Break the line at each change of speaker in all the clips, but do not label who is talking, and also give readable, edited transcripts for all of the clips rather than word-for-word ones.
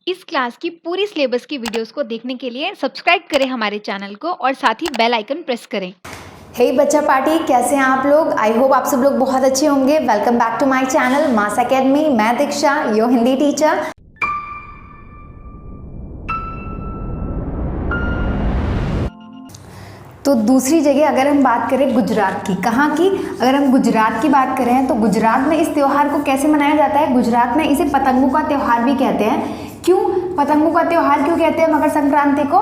इस क्लास की पूरी सिलेबस की वीडियोस को देखने के लिए सब्सक्राइब करें हमारे चैनल को और साथ ही बेल आइकन प्रेस करें।
हे बच्चा पार्टी, कैसे हैं आप लोग। आई होप आप सब लोग बहुत अच्छे होंगे। Welcome back to my channel Mass Academy. मैं दीक्षा, योर हिंदी टीचर। तो दूसरी जगह अगर हम बात करें गुजरात की, कहाँ की, अगर हम गुजरात की बात करें तो गुजरात में इस त्योहार को कैसे मनाया जाता है। गुजरात में इसे पतंगों का त्योहार भी कहते हैं। क्यों पतंगों का त्योहार क्यों कहते हैं मकर संक्रांति को?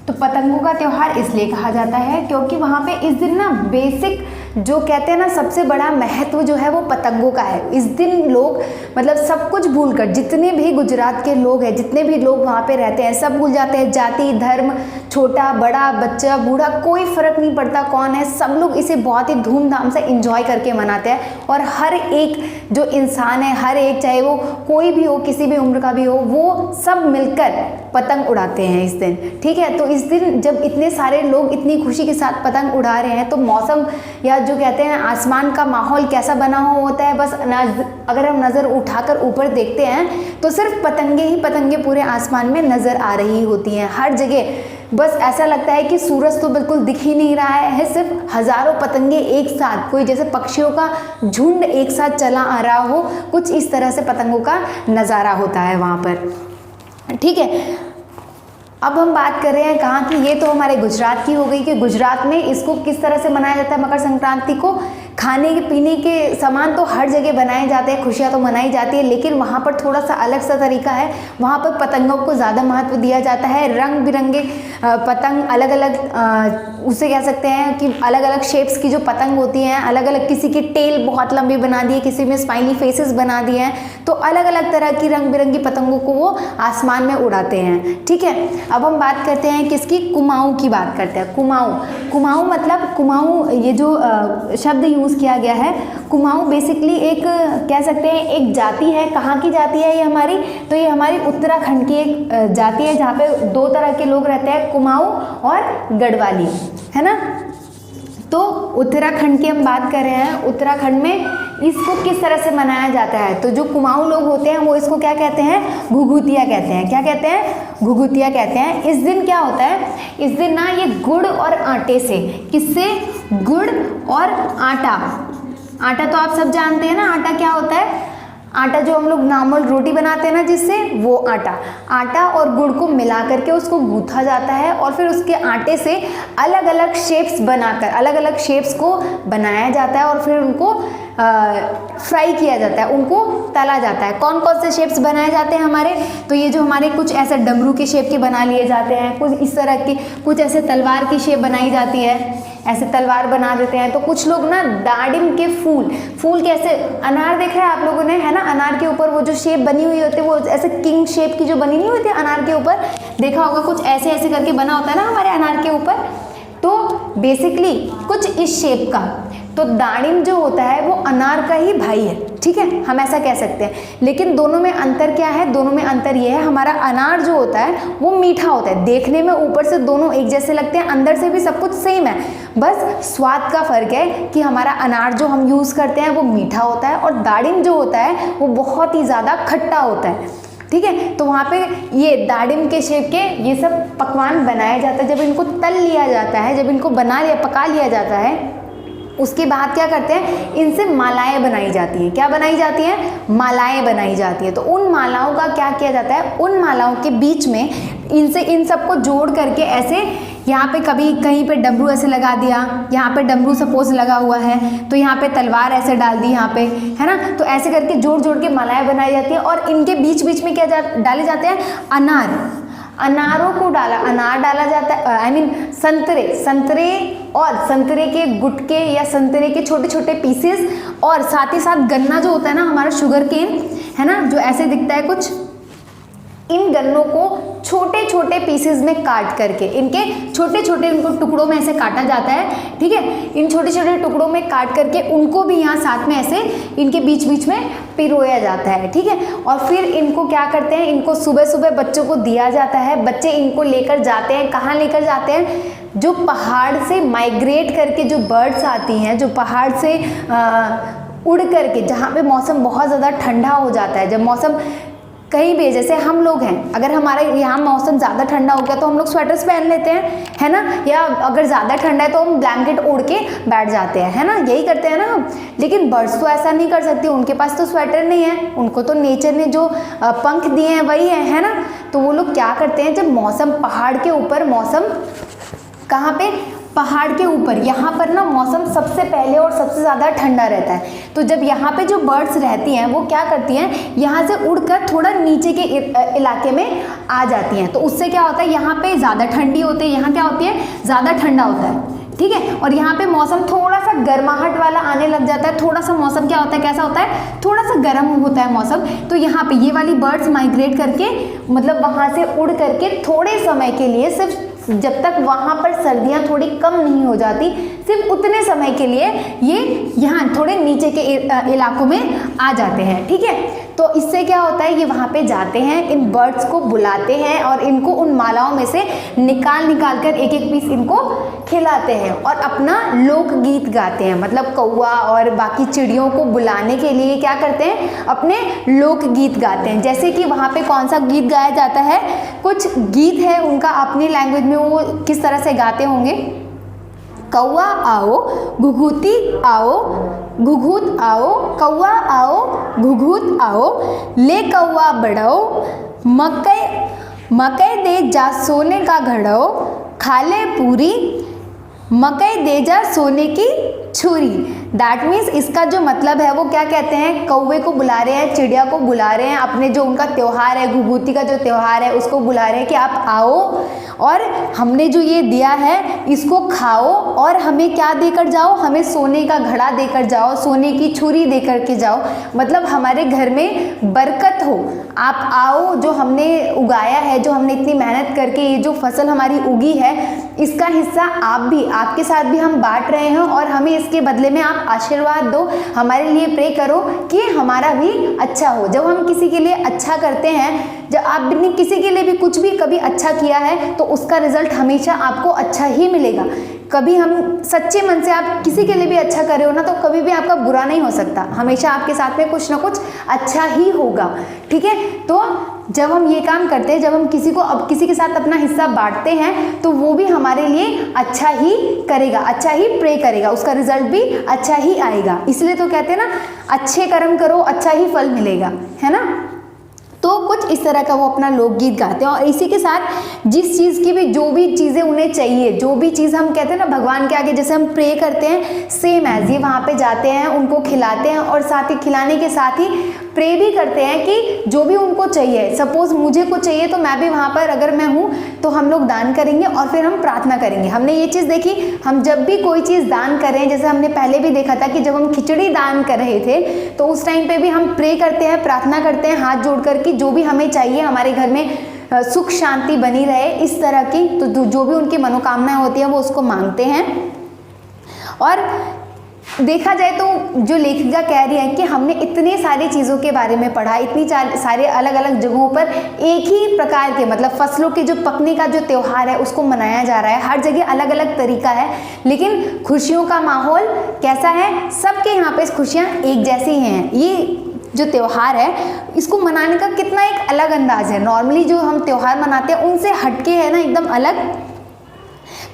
तो पतंगों का त्योहार इसलिए कहा जाता है क्योंकि वहाँ पे इस दिन ना बेसिक जो कहते हैं ना सबसे बड़ा महत्व जो है वो पतंगों का है। इस दिन लोग मतलब सब कुछ भूलकर, जितने भी गुजरात के लोग हैं, जितने भी लोग वहाँ पे रहते हैं, सब भूल जाते हैं। जाति धर्म, छोटा बड़ा बच्चा बूढ़ा कोई फर्क नहीं पड़ता कौन है, सब लोग इसे बहुत ही धूमधाम से इंजॉय करके मनाते हैं। और हर एक जो इंसान है, हर एक चाहे वो कोई भी हो, किसी भी उम्र का भी हो, वो सब मिलकर पतंग उड़ाते हैं इस दिन। ठीक है, तो इस दिन जब इतने सारे लोग इतनी खुशी के साथ पतंग उड़ा रहे हैं तो मौसम या जो कहते हैं आसमान का माहौल कैसा बना हुआ होता है। बस अगर हम नज़र उठाकर ऊपर देखते हैं तो सिर्फ पतंगे ही पतंगे पूरे आसमान में नज़र आ रही होती हैं हर जगह। बस ऐसा लगता है कि सूरज तो बिल्कुल दिख ही नहीं रहा है, सिर्फ हज़ारों पतंगे एक साथ, कोई जैसे पक्षियों का झुंड एक साथ चला आ रहा हो, कुछ इस तरह से पतंगों का नज़ारा होता है वहाँ पर। ठीक है, अब हम बात कर रहे हैं कहाँ की। ये तो हमारे गुजरात की हो गई कि गुजरात में इसको किस तरह से मनाया जाता है मकर संक्रांति को। खाने के पीने के सामान तो हर जगह बनाए जाते हैं, खुशियाँ तो मनाई जाती है, लेकिन वहाँ पर थोड़ा सा अलग सा तरीका है। वहाँ पर पतंगों को ज़्यादा महत्व दिया जाता है। रंग बिरंगे पतंग, अलग अलग उसे कह सकते हैं कि अलग अलग शेप्स की जो पतंग होती हैं, अलग अलग, किसी की टेल बहुत लंबी बना दी है, किसी में स्माइली फेसेस बना दिए हैं, तो अलग अलग तरह की रंग बिरंगी पतंगों को वो आसमान में उड़ाते हैं। ठीक है, अब हम बात करते हैं किसकी, कुमाऊँ की बात करते हैं। कुमाऊँ मतलब कुमाऊँ, ये जो शब्द यूज़ किया गया है, कुमाऊँ बेसिकली एक कह सकते हैं एक जाति है। कहाँ की जाति है ये हमारी? तो ये हमारी उत्तराखंड की एक जाति है जहाँ पे दो तरह के लोग रहते हैं, कुमाऊँ और गढ़वाली, है ना। तो उत्तराखंड की हम बात कर रहे हैं। उत्तराखंड में इसको किस तरह से मनाया जाता है? तो जो कुमाऊँ लोग होते हैं वो इसको क्या कहते हैं? घुघुतिया कहते हैं। क्या कहते हैं? घुघुतिया कहते हैं। इस दिन क्या होता है, इस दिन ना ये गुड़ और आटे से, किससे? गुड़ और आटा। आटा तो आप सब जानते हैं ना, आटा क्या होता है? आटा जो हम लोग नॉर्मल रोटी बनाते हैं ना जिससे, वो आटा और गुड़ को मिला करके उसको गूंथा जाता है और फिर उसके आटे से अलग अलग शेप्स बनाकर अलग अलग शेप्स को बनाया जाता है और फिर उनको फ्राई किया जाता है, उनको तला जाता है। कौन कौन से शेप्स बनाए जाते हैं हमारे? तो ये जो हमारे कुछ ऐसे डमरू के शेप के बना लिए जाते हैं, कुछ इस तरह के, कुछ ऐसे तलवार की शेप बनाई जाती है, ऐसे तलवार बना देते हैं। तो कुछ लोग ना दाडिम के फूल कैसे, अनार देखा है आप लोगों ने, है ना, अनार के ऊपर वो जो शेप बनी हुई होती है, वो ऐसे किंग शेप की जो बनी नहीं होती अनार के ऊपर, देखा होगा, कुछ ऐसे ऐसे करके बना होता है ना हमारे अनार के ऊपर। तो बेसिकली कुछ इस शेप का, तो दाडिम जो होता है वो अनार का ही भाई है। ठीक है, हम ऐसा कह सकते हैं। लेकिन दोनों में अंतर क्या है? दोनों में अंतर ये है, हमारा अनार जो होता है वो मीठा होता है, देखने में ऊपर से दोनों एक जैसे लगते हैं, अंदर से भी सब कुछ सेम है, बस स्वाद का फर्क है कि हमारा अनार जो हम यूज़ करते हैं वो मीठा होता है और दाडिम जो होता है वो बहुत ही ज़्यादा खट्टा होता है। ठीक है, तो वहाँ पे ये दाडिम के शेप के ये सब पकवान बनाया जाता है। जब इनको तल लिया जाता है, जब इनको पका लिया जाता है, उसके बाद क्या करते हैं, इनसे मालाएं बनाई जाती हैं। क्या बनाई जाती हैं? मालाएं बनाई जाती हैं। तो उन मालाओं का क्या किया जाता है, उन मालाओं के बीच में इनसे इन सबको जोड़ करके ऐसे, यहाँ पे कभी कहीं पे डमरू ऐसे लगा दिया, यहाँ पे डमरू सपोज लगा हुआ है तो यहाँ पे तलवार ऐसे डाल दी यहाँ पे, है ना। तो ऐसे करके जोड़ जोड़ के मालाएं बनाई जाती है और इनके बीच बीच में क्या डाले जाते हैं? अनारों को अनार डाला जाता है, संतरे और संतरे के गुटके या संतरे के छोटे छोटे पीसेस, और साथ ही साथ गन्ना जो होता है ना हमारा, शुगर केन, है ना, जो ऐसे दिखता है कुछ, इन गन्नों को छोटे छोटे पीसेस में काट करके, इनके छोटे छोटे इनको टुकड़ों में ऐसे काटा जाता है। ठीक है, इन छोटे छोटे टुकड़ों में काट करके उनको भी यहाँ साथ में ऐसे इनके बीच बीच में पिरोया जाता है। ठीक है, और फिर इनको क्या करते हैं, इनको सुबह सुबह बच्चों को दिया जाता है। बच्चे इनको लेकर जाते हैं, कहाँ लेकर जाते हैं? जो पहाड़ से माइग्रेट करके जो बर्ड्स आती हैं, जो पहाड़ से उड़ करके, जहाँ पे मौसम बहुत ज़्यादा ठंडा हो जाता है, जब मौसम कहीं भी, जैसे हम लोग हैं, अगर हमारे यहाँ मौसम ज़्यादा ठंडा हो गया तो हम लोग स्वेटर्स पहन लेते हैं, है ना, या अगर ज़्यादा ठंडा है तो हम ब्लैंकेट ओढ़ के बैठ जाते हैं, है ना, यही करते हैं ना हम। लेकिन बर्ड्स तो ऐसा नहीं कर सकती, उनके पास तो स्वेटर नहीं है, उनको तो नेचर ने जो पंख दिए हैं वही है ना। तो वो लोग क्या करते हैं, जब मौसम पहाड़ के ऊपर, मौसम कहाँ पे, पहाड़ के ऊपर, यहाँ पर ना मौसम सबसे पहले और सबसे ज़्यादा ठंडा रहता है। तो जब यहाँ पे जो बर्ड्स रहती हैं वो क्या करती हैं, यहाँ से उड़कर थोड़ा नीचे के इलाके में आ जाती हैं। तो उससे क्या होता है, यहाँ पे ज़्यादा ठंडी होती है, यहाँ क्या होती है, ज़्यादा ठंडा होता है, ठीक है। और यहाँ पे मौसम थोड़ा सा गर्माहट वाला आने लग जाता है, थोड़ा सा मौसम क्या होता है, कैसा होता है, थोड़ा सा गर्म होता है मौसम। तो यहाँ पे ये वाली बर्ड्स माइग्रेट करके, मतलब वहाँ से उड़ करके थोड़े समय के लिए, सिर्फ जब तक वहाँ पर सर्दियाँ थोड़ी कम नहीं हो जाती, सिर्फ उतने समय के लिए ये यहाँ थोड़े नीचे के इलाकों में आ जाते हैं, ठीक है। तो इससे क्या होता है, ये वहाँ पे जाते हैं, इन बर्ड्स को बुलाते हैं और इनको उन मालाओं में से निकाल निकाल कर एक एक पीस इनको खिलाते हैं और अपना लोकगीत गाते हैं। मतलब कौवा और बाकी चिड़ियों को बुलाने के लिए क्या करते हैं, अपने लोकगीत गाते हैं। जैसे कि वहाँ पे कौन सा गीत गाया जाता है, कुछ गीत है उनका अपनी लैंग्वेज में, वो किस तरह से गाते होंगे। कौवा आओ घुघुती आओ, घुघुत आओ, कौवा आओ घुघुत आओ, ले कौवा बढ़ाओ, मकई दे जा सोने का घड़ो, खा ले पूरी मकई दे जा सोने की छुरी। दैट मीन्स इसका जो मतलब है वो क्या कहते हैं, कौवे को बुला रहे हैं, चिड़िया को बुला रहे हैं, अपने जो उनका त्यौहार है, घुघुती का जो त्यौहार है उसको बुला रहे हैं कि आप आओ और हमने जो ये दिया है इसको खाओ और हमें क्या देकर जाओ, हमें सोने का घड़ा देकर जाओ, सोने की छुरी देकर के जाओ। मतलब हमारे घर में बरकत हो, आप आओ, जो हमने उगाया है, जो हमने इतनी मेहनत करके ये जो फसल हमारी उगी है, इसका हिस्सा आप भी, आपके साथ भी हम बांट रहे हैं और हमें इसके बदले में आप आशीर्वाद दो, हमारे लिए प्रे करो कि हमारा भी अच्छा हो। जब हम किसी के लिए अच्छा करते हैं, जब आपने किसी के लिए भी कुछ भी कभी अच्छा किया है तो उसका रिजल्ट हमेशा आपको अच्छा ही मिलेगा। कभी हम सच्चे मन से आप किसी के लिए भी अच्छा कर रहे हो ना, तो कभी भी आपका बुरा नहीं हो सकता, हमेशा आपके साथ में कुछ ना कुछ अच्छा ही होगा, ठीक है। तो जब हम ये काम करते हैं, जब हम किसी के साथ अपना हिस्सा बांटते हैं तो वो भी हमारे लिए अच्छा ही करेगा, अच्छा ही प्रे करेगा, उसका रिजल्ट भी अच्छा ही आएगा। इसलिए तो कहते हैं ना, अच्छे कर्म करो अच्छा ही फल मिलेगा, है ना। तो कुछ इस तरह का वो अपना लोकगीत गाते हैं और इसी के साथ जिस चीज़ की भी, जो भी चीज़ें उन्हें चाहिए, जो भी चीज़ हम कहते हैं ना भगवान के आगे जैसे हम प्रे करते हैं, सेम एज ये वहाँ पे जाते हैं, उनको खिलाते हैं और साथ ही खिलाने के साथ ही प्रे भी करते हैं कि जो भी उनको चाहिए, सपोज मुझे कुछ चाहिए तो मैं भी वहाँ पर अगर मैं हूँ तो हम लोग दान करेंगे और फिर हम प्रार्थना करेंगे। हमने ये चीज़ देखी, हम जब भी कोई चीज़ दान करें, जैसे हमने पहले भी देखा था कि जब हम खिचड़ी दान कर रहे थे तो उस टाइम पे भी हम प्रे करते हैं, प्रार्थना करते हैं हाथ जोड़ कर कि जो भी हमें चाहिए, हमारे घर में सुख शांति बनी रहे, इस तरह की तो जो भी उनकी मनोकामनाएं होती हैं वो उसको मांगते हैं। और देखा जाए तो जो लेखिका कह रही है कि हमने इतने सारी चीज़ों के बारे में पढ़ा, इतनी सारे अलग अलग जगहों पर एक ही प्रकार के, मतलब फसलों के जो पकने का जो त्यौहार है उसको मनाया जा रहा है, हर जगह अलग अलग तरीका है, लेकिन खुशियों का माहौल कैसा है, सबके यहाँ पे खुशियाँ एक जैसी हैं। ये जो त्यौहार है इसको मनाने का कितना एक अलग अंदाज है, नॉर्मली जो हम त्यौहार मनाते हैं उनसे हटके है ना, एकदम अलग।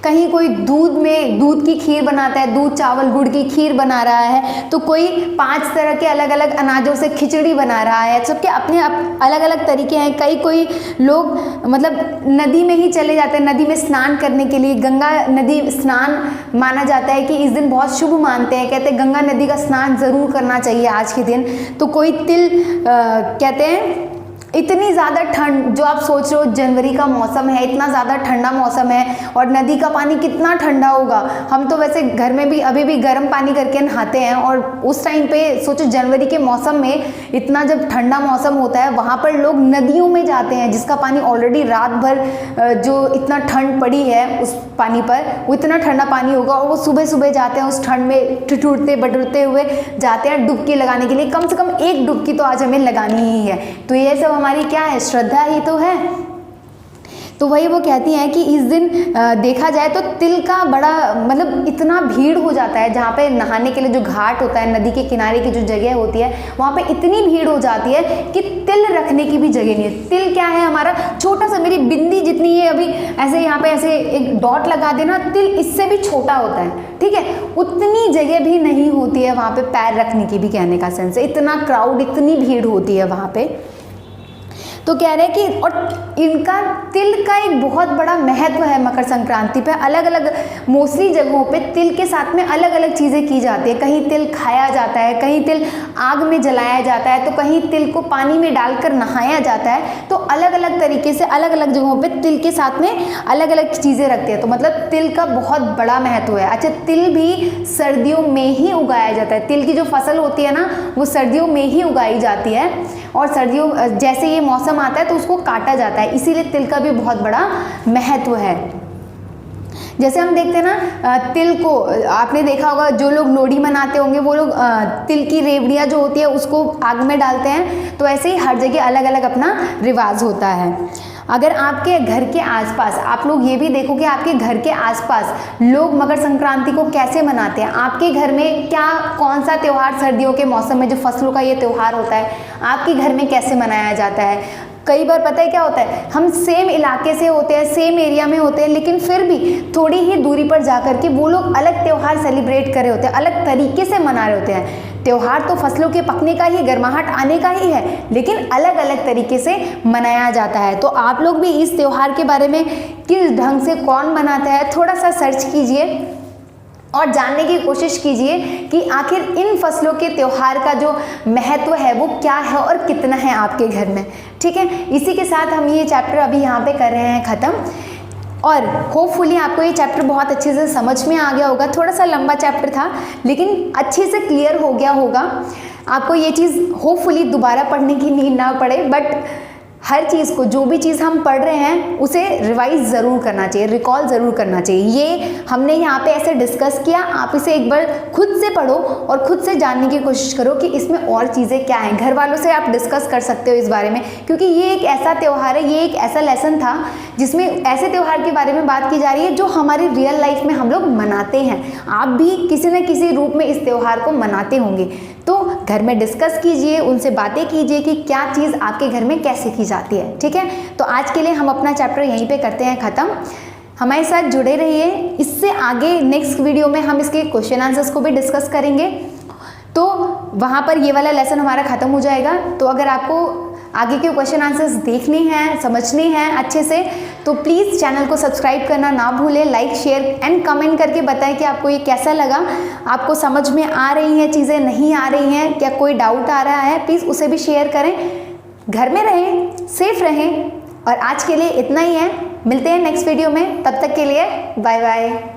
कहीं कोई दूध की खीर बनाता है, दूध चावल गुड़ की खीर बना रहा है, तो कोई 5 तरह के अलग अलग अनाजों से खिचड़ी बना रहा है, सबके अपने अलग अलग तरीके हैं। कोई लोग मतलब नदी में ही चले जाते हैं, नदी में स्नान करने के लिए, गंगा नदी स्नान माना जाता है कि इस दिन बहुत शुभ मानते हैं, कहते हैं गंगा नदी का स्नान ज़रूर करना चाहिए आज के दिन। तो कोई कहते हैं इतनी ज़्यादा ठंड, जो आप सोच रहे हो जनवरी का मौसम है, इतना ज़्यादा ठंडा मौसम है और नदी का पानी कितना ठंडा होगा। हम तो वैसे घर में भी अभी भी गर्म पानी करके नहाते हैं और उस टाइम पे सोचो जनवरी के मौसम में इतना जब ठंडा मौसम होता है, वहाँ पर लोग नदियों में जाते हैं जिसका पानी ऑलरेडी रात भर जो इतना ठंड पड़ी है उस पानी पर, वो इतना ठंडा पानी होगा और वो सुबह सुबह जाते हैं उस ठंड में ठिठुरते बटुरते हुए जाते हैं डुबकी लगाने के लिए। कम से कम एक डुबकी तो आज हमें लगानी ही है। तो ये सब हमारी क्या है, श्रद्धा ही तो है। तो वही वो कहती हैं कि इस दिन देखा जाए तो तिल का बड़ा मतलब इतना भीड़ हो जाता है, जहाँ पे नहाने के लिए जो घाट होता है, नदी के किनारे की जो जगह होती है, वहाँ पे इतनी भीड़ हो जाती है कि तिल रखने की भी जगह नहीं है। तिल क्या है, हमारा छोटा सा, मेरी बिंदी जितनी है अभी, ऐसे यहाँ पे ऐसे एक डॉट लगा देना, तिल इससे भी छोटा होता है, ठीक है। उतनी जगह भी नहीं होती है वहाँ पे पैर रखने की भी, कहने का सेंस है। इतना क्राउड, इतनी भीड़ होती है वहाँ पे। तो कह रहे हैं कि और इनका तिल का एक बहुत बड़ा महत्व है मकर संक्रांति पे। अलग अलग मोस्टली जगहों पे तिल के साथ में अलग अलग चीज़ें की जाती है। कहीं तिल खाया जाता है, कहीं तिल आग में जलाया जाता है, तो कहीं तिल को पानी में डालकर नहाया जाता है। तो अलग अलग तरीके से अलग अलग जगहों पे तिल के साथ में अलग अलग चीज़ें रखते हैं। तो मतलब तिल का बहुत बड़ा महत्व है। अच्छा, तिल भी सर्दियों में ही उगाया जाता है। तिल की जो फसल होती है ना, वो सर्दियों में ही उगाई जाती है, और सर्दियों जैसे ये मौसम आता है तो उसको काटा जाता है, इसीलिए तिल का भी बहुत बड़ा महत्व है। जैसे हम देखते हैं ना, तिल को आपने देखा होगा, जो लोग लोहड़ी मनाते होंगे वो लोग तिल की रेवड़ियाँ जो होती है उसको आग में डालते हैं। तो ऐसे ही हर जगह अलग अलग अपना रिवाज होता है। अगर आपके घर के आसपास, आप लोग ये भी देखो कि आपके घर के आसपास लोग मकर संक्रांति को कैसे मनाते हैं। आपके घर में क्या, कौन सा त्यौहार सर्दियों के मौसम में जो फसलों का ये त्यौहार होता है, आपके घर में कैसे मनाया जाता है। कई बार पता है क्या होता है, हम सेम इलाके से होते हैं, सेम एरिया में होते हैं, लेकिन फिर भी थोड़ी ही दूरी पर जाकर के वो लोग अलग त्यौहार सेलिब्रेट कर रहे होते हैं, अलग तरीके से मना रहे होते हैं। त्यौहार तो फसलों के पकने का ही, गर्माहट आने का ही है, लेकिन अलग अलग तरीके से मनाया जाता है। तो आप लोग भी इस त्यौहार के बारे में किस ढंग से कौन मनाता है, थोड़ा सा सर्च कीजिए और जानने की कोशिश कीजिए कि आखिर इन फसलों के त्यौहार का जो महत्व है वो क्या है और कितना है आपके घर में, ठीक है। इसी के साथ हम ये चैप्टर अभी यहाँ पे कर रहे हैं ख़त्म, और होपफुली आपको ये चैप्टर बहुत अच्छे से समझ में आ गया होगा। थोड़ा सा लंबा चैप्टर था, लेकिन अच्छे से क्लियर हो गया होगा। आपको ये चीज़ होपफुली दोबारा पढ़ने की नीड ना पड़े, बट हर चीज़ को, जो भी चीज़ हम पढ़ रहे हैं उसे रिवाइज ज़रूर करना चाहिए, रिकॉल ज़रूर करना चाहिए। ये हमने यहाँ पे ऐसे डिस्कस किया, आप इसे एक बार खुद से पढ़ो और खुद से जानने की कोशिश करो कि इसमें और चीज़ें क्या हैं। घर वालों से आप डिस्कस कर सकते हो इस बारे में, क्योंकि ये एक ऐसा त्यौहार है, ये एक ऐसा लेसन था जिसमें ऐसे त्यौहार के बारे में बात की जा रही है जो हमारी रियल लाइफ में हम लोग मनाते हैं। आप भी किसी न किसी रूप में इस त्यौहार को मनाते होंगे, तो घर में डिस्कस कीजिए, उनसे बातें कीजिए कि क्या चीज़ आपके घर में कैसे की जाती है, ठीक है। तो आज के लिए हम अपना चैप्टर यहीं पे करते हैं ख़त्म। हमारे साथ जुड़े रहिए, इससे आगे नेक्स्ट वीडियो में हम इसके क्वेश्चन आंसर्स को भी डिस्कस करेंगे, तो वहाँ पर ये वाला लेसन हमारा ख़त्म हो जाएगा। तो अगर आपको आगे के क्वेश्चन आंसर्स देखने हैं, समझने हैं अच्छे से, तो प्लीज़ चैनल को सब्सक्राइब करना ना भूलें। लाइक, शेयर एंड कमेंट करके बताएं कि आपको ये कैसा लगा, आपको समझ में आ रही हैं चीज़ें, नहीं आ रही हैं, क्या कोई डाउट आ रहा है, प्लीज़ उसे भी शेयर करें। घर में रहें, सेफ रहें, और आज के लिए इतना ही है। मिलते हैं नेक्स्ट वीडियो में, तब तक के लिए बाय बाय।